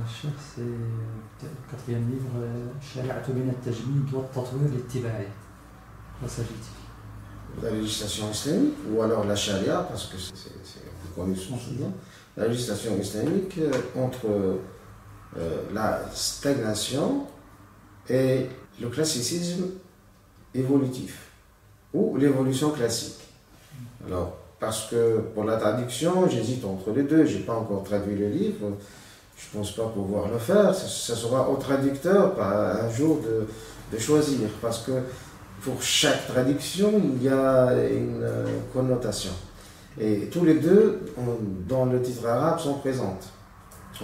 الشيخ سي الكاتريام ليفر شريعة بين التجميد والتطوير الاتباعي. La sagesse. La législation islamique, ou alors la charia, parce que c'est connu sous ce nom, la législation islamique entre la stagnation et le classicisme évolutif, ou l'évolution classique. Alors, parce que pour la traduction, j'hésite entre les deux, je n'ai pas encore traduit le livre, je ne pense pas pouvoir le faire, ce sera au traducteur un jour de choisir, parce que pour chaque traduction, il y a une connotation. Et tous les deux, dans le titre arabe, sont présentes.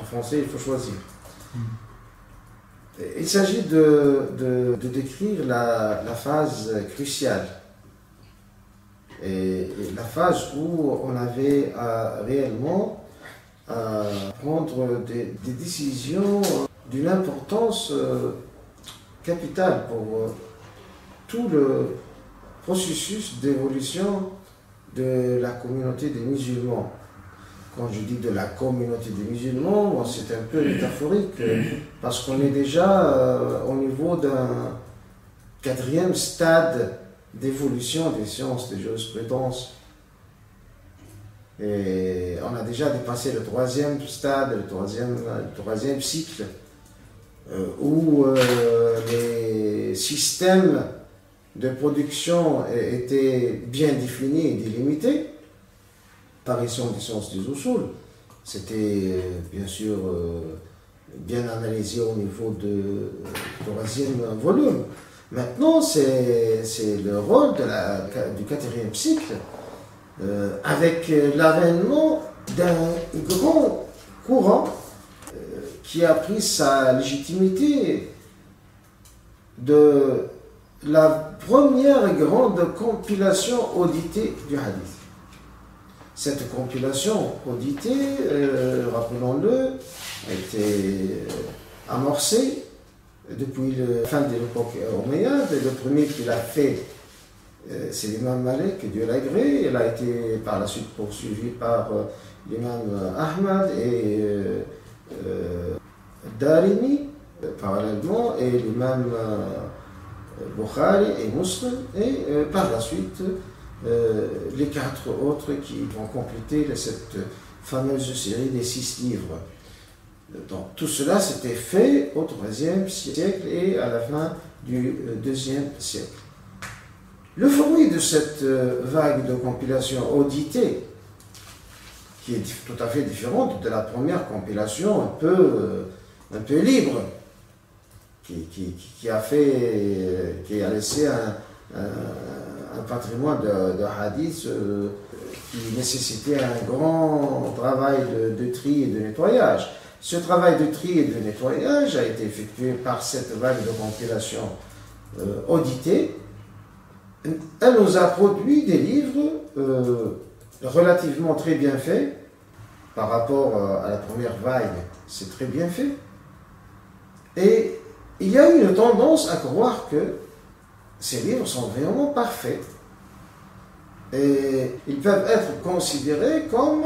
En français, il faut choisir. Il s'agit de décrire la phase cruciale. Et la phase où on avait réellement à prendre des décisions d'une importance capitale pour tout le processus d'évolution de la communauté des musulmans. Quand je dis de la communauté des musulmans, bon, c'est un peu métaphorique, parce qu'on est déjà au niveau d'un 4e stade d'évolution des sciences de jurisprudence. Et on a déjà dépassé le 3e stade, le 3e cycle, où les systèmes de production étaient bien définis et délimités. Apparition des sciences des usul, c'était bien sûr bien analysé au niveau du 3e volume. Maintenant, c'est le rôle du 4e cycle, avec l'avènement d'un grand courant qui a pris sa légitimité de la première grande compilation auditée du hadith. Cette compilation auditée, rappelons-le, a été amorcée depuis la fin de l'époque omeyyade. Le premier qui l'a fait, c'est l'imam Malik, que Dieu l'a gré. Il a été par la suite poursuivi par l'imam Ahmad et Darimi, parallèlement, et l'imam Bukhari et Muslim, et par la suite les 4 autres qui vont compléter cette fameuse série des 6 livres. Donc tout cela s'était fait au 3e siècle et à la fin du 2e siècle. Le fruit de cette vague de compilation auditée, qui est tout à fait différente de la première compilation un peu libre, qui a laissé un patrimoine de hadith qui nécessitait un grand travail de tri et de nettoyage. Ce travail de tri et de nettoyage a été effectué par cette vague de compilation auditée. Elle nous a produit des livres relativement très bien faits. Par rapport à la première vague, c'est très bien fait. Et il y a une tendance à croire que ces livres sont vraiment parfaits. Et ils peuvent être considérés comme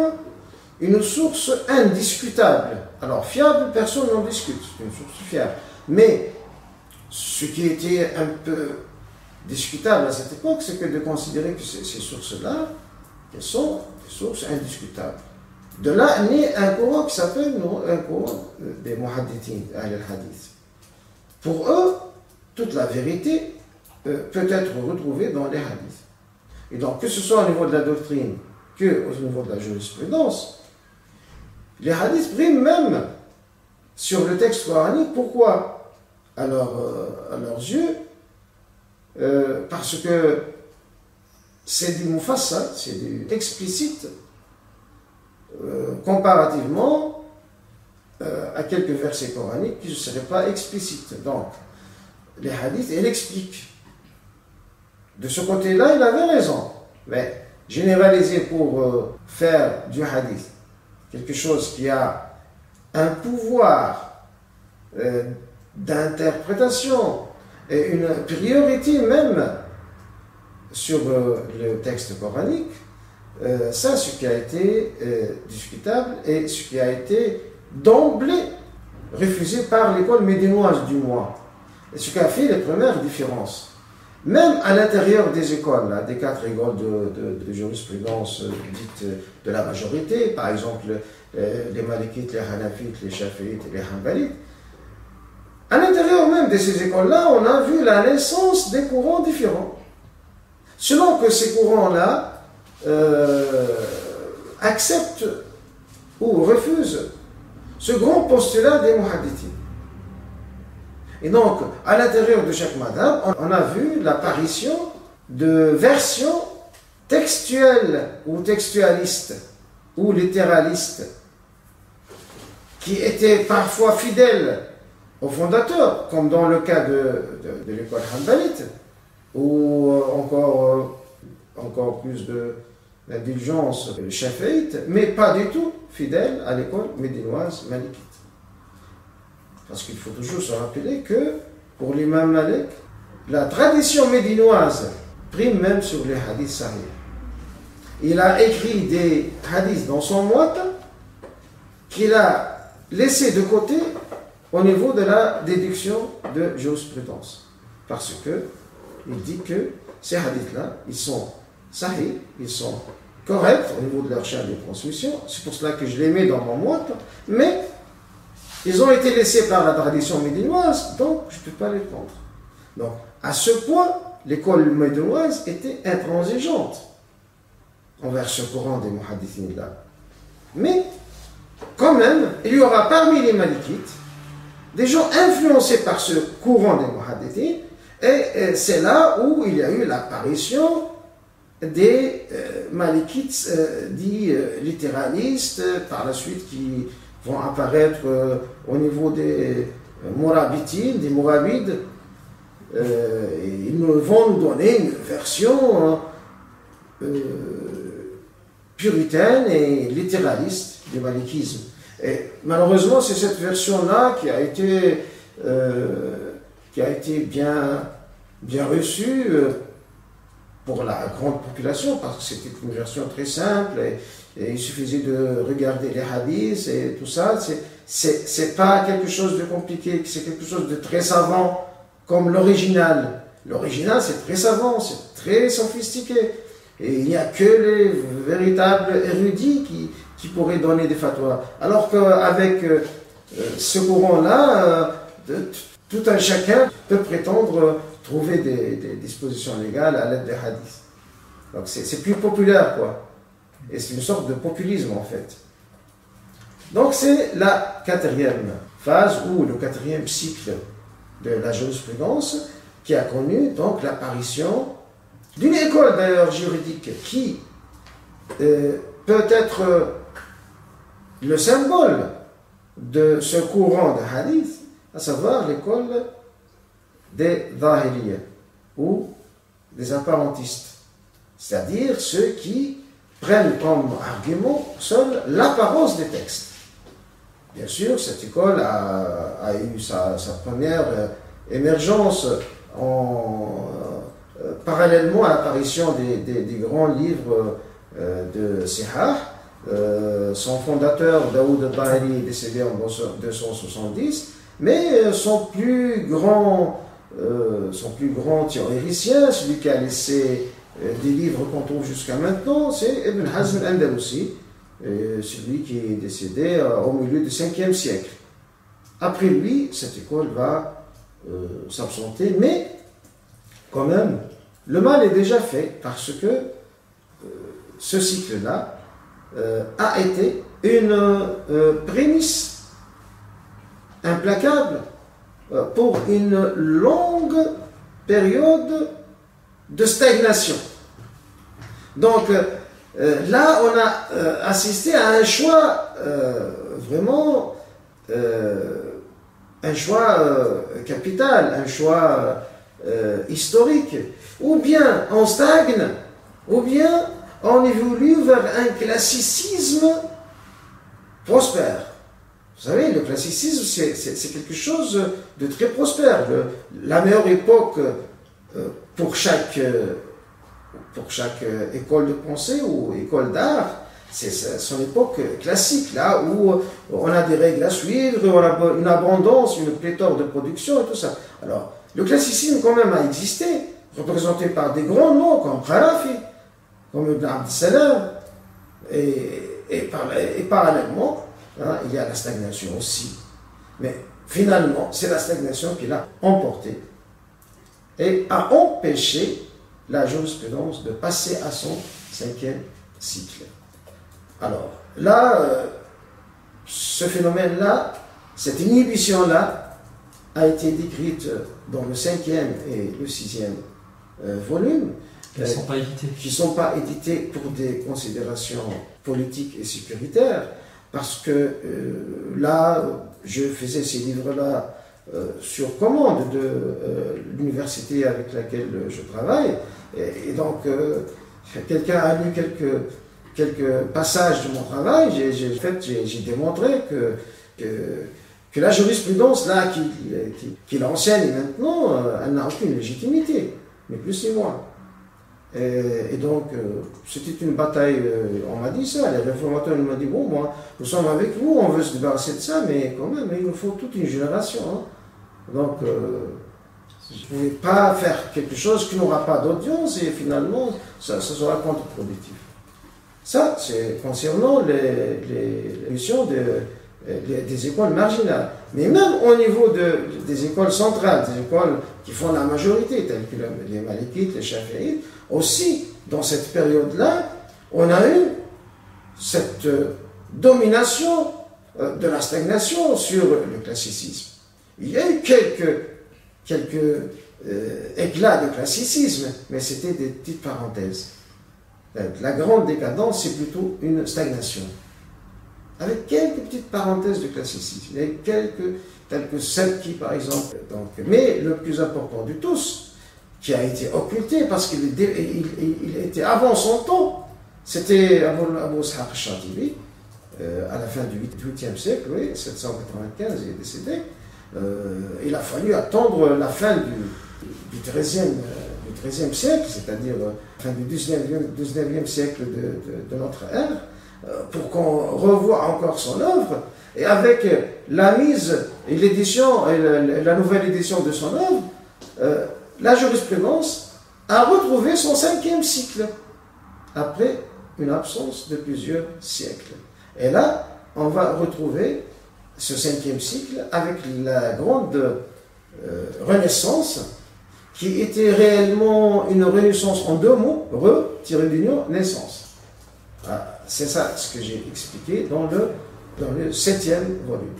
une source indiscutable. Alors, fiable, personne n'en discute, c'est une source fiable. Mais ce qui était un peu discutable à cette époque, c'est que de considérer que ces sources-là, elles sont des sources indiscutables. De là naît un courant qui s'appelle un courant des muhaddithin, al-hadith. Pour eux, toute la vérité peut être retrouvée dans les hadiths. Et donc, que ce soit au niveau de la doctrine que au niveau de la jurisprudence, les hadiths priment même sur le texte coranique. Pourquoi ? À leurs yeux, parce que c'est du mufassal, c'est du explicite, comparativement à quelques versets coraniques qui ne seraient pas explicites. Donc, les hadiths, elle explique. De ce côté-là, il avait raison. Mais généraliser pour faire du hadith quelque chose qui a un pouvoir d'interprétation et une priorité même sur le texte coranique, ça, ce qui a été discutable et ce qui a été d'emblée refusé par l'école médinoise du moins. Et ce qui a fait les premières différences. Même à l'intérieur des écoles, là, des 4 écoles de jurisprudence dites de la majorité, par exemple les Malikites, les Hanafites, les Shafi'ites et les Hanbalites, à l'intérieur même de ces écoles-là, on a vu la naissance des courants différents. Selon que ces courants-là acceptent ou refusent ce grand postulat des muhaddithines. Et donc, à l'intérieur de chaque madhab, on a vu l'apparition de versions textuelles ou textualistes ou littéralistes qui étaient parfois fidèles au fondateur, comme dans le cas de l'école hanbalite, ou encore plus d'indulgence shafi'ite, mais pas du tout fidèles à l'école médinoise malikite. Parce qu'il faut toujours se rappeler que pour l'imam Malik, la tradition médinoise prime même sur les hadiths sahih. Il a écrit des hadiths dans son Muwatta qu'il a laissé de côté au niveau de la déduction de jurisprudence. Parce que il dit que ces hadiths-là, ils sont sahih, ils sont corrects au niveau de leur chaîne de transmission. C'est pour cela que je les mets dans mon Muwatta, mais ils ont été laissés par la tradition médinoise, donc je ne peux pas les prendre. Donc, à ce point, l'école médinoise était intransigeante envers ce courant des muhaddithines-là. Mais, quand même, il y aura parmi les malikites des gens influencés par ce courant des muhaddithines, et c'est là où il y a eu l'apparition des malikites dits littéralistes, par la suite qui vont apparaître au niveau des mourabitines, des mourabides. Ils vont nous donner une version puritaine et littéraliste du malikisme. Et malheureusement, c'est cette version-là qui a été bien reçue pour la grande population, parce que c'était une version très simple, et il suffisait de regarder les hadiths et tout ça. C'est pas quelque chose de compliqué, c'est quelque chose de très savant, comme l'original. L'original, c'est très savant, c'est très sophistiqué. Et il n'y a que les véritables érudits qui pourraient donner des fatwas. Alors qu'avec ce courant-là, tout un chacun peut prétendre trouver des dispositions légales à l'aide des hadiths. Donc c'est plus populaire, quoi. Et c'est une sorte de populisme, en fait. Donc c'est la 4e phase, ou le 4e cycle de la jurisprudence, qui a connu donc l'apparition d'une école d'ailleurs juridique qui peut être le symbole de ce courant de hadith, à savoir l'école des Zahiriyya ou des apparentistes, c'est-à-dire ceux qui prennent comme argument seule l'apparence des textes. Bien sûr, cette école a eu sa première émergence parallèlement à l'apparition des grands livres de Sihah. Son fondateur, Daoud al-Tahiri, est décédé en 270, mais son plus grand théoricien, celui qui a laissé des livres qu'on trouve jusqu'à maintenant, c'est Ibn Hazm al-Andalusi, celui qui est décédé au milieu du 5e siècle. Après lui, cette école va s'absenter, mais quand même, le mal est déjà fait, parce que ce cycle-là a été une prémisse implacable pour une longue période de stagnation. Donc là, on a assisté à un choix vraiment un choix capital, un choix historique. Ou bien on stagne, ou bien on évolue vers un classicisme prospère. Vous savez, le classicisme, c'est quelque chose de très prospère. La meilleure époque pour chaque école de pensée ou école d'art, C'est son époque classique, là où on a des règles à suivre, on a une abondance, une pléthore de production et tout ça. Alors, le classicisme quand même a existé, représenté par des grands noms comme Kharafi, comme Ibn Abd Salam, et parallèlement, hein, il y a la stagnation aussi. Mais finalement, c'est la stagnation qui l'a emporté et a empêché la jurisprudence de passer à son 5e cycle. Alors, là, ce phénomène-là, cette inhibition-là, a été décrite dans le 5e et le 6e volume, Qui ne sont pas édités. qui ne sont pas édités pour des considérations politiques et sécuritaires, parce que là, je faisais ces livres-là sur commande de l'université avec laquelle je travaille, et donc quelqu'un a lu quelques passages de mon travail. J'ai démontré que la jurisprudence là qu'il enseigne maintenant, elle n'a aucune légitimité, ni plus ni moins. Et donc, c'était une bataille, on m'a dit ça, les réformateurs m'ont dit, bon, moi, nous sommes avec vous, on veut se débarrasser de ça, mais quand même, il nous faut toute une génération. Hein. Donc, vous ne pouvez pas faire quelque chose qui n'aura pas d'audience, et finalement, ça sera contre-productif. Ça, c'est concernant les missions des écoles marginales. Mais même au niveau des écoles centrales, des écoles qui font la majorité, telles que les Malikites, les Chafi'ites, aussi, dans cette période-là, on a eu cette domination de la stagnation sur le classicisme. Il y a eu quelques éclats de classicisme, mais c'était des petites parenthèses. La grande décadence, c'est plutôt une stagnation. Avec quelques petites parenthèses de classicisme, et telles que Sebki par exemple. Donc, mais le plus important de tous, qui a été occulté parce qu'il était avant son temps, c'était Abu Ishaq al-Shatibi, à la fin du 8e siècle, oui, 795, il est décédé. Il a fallu attendre la fin du 13e siècle, c'est-à-dire la fin du 19e siècle de notre ère, pour qu'on revoie encore son œuvre, et avec la mise et l'édition, et la nouvelle édition de son œuvre, la jurisprudence a retrouvé son 5e cycle, après une absence de plusieurs siècles. Et là, on va retrouver ce 5e cycle avec la grande renaissance, qui était réellement une renaissance en deux mots, re-d'union, naissance. C'est ça ce que j'ai expliqué dans le 7e volume.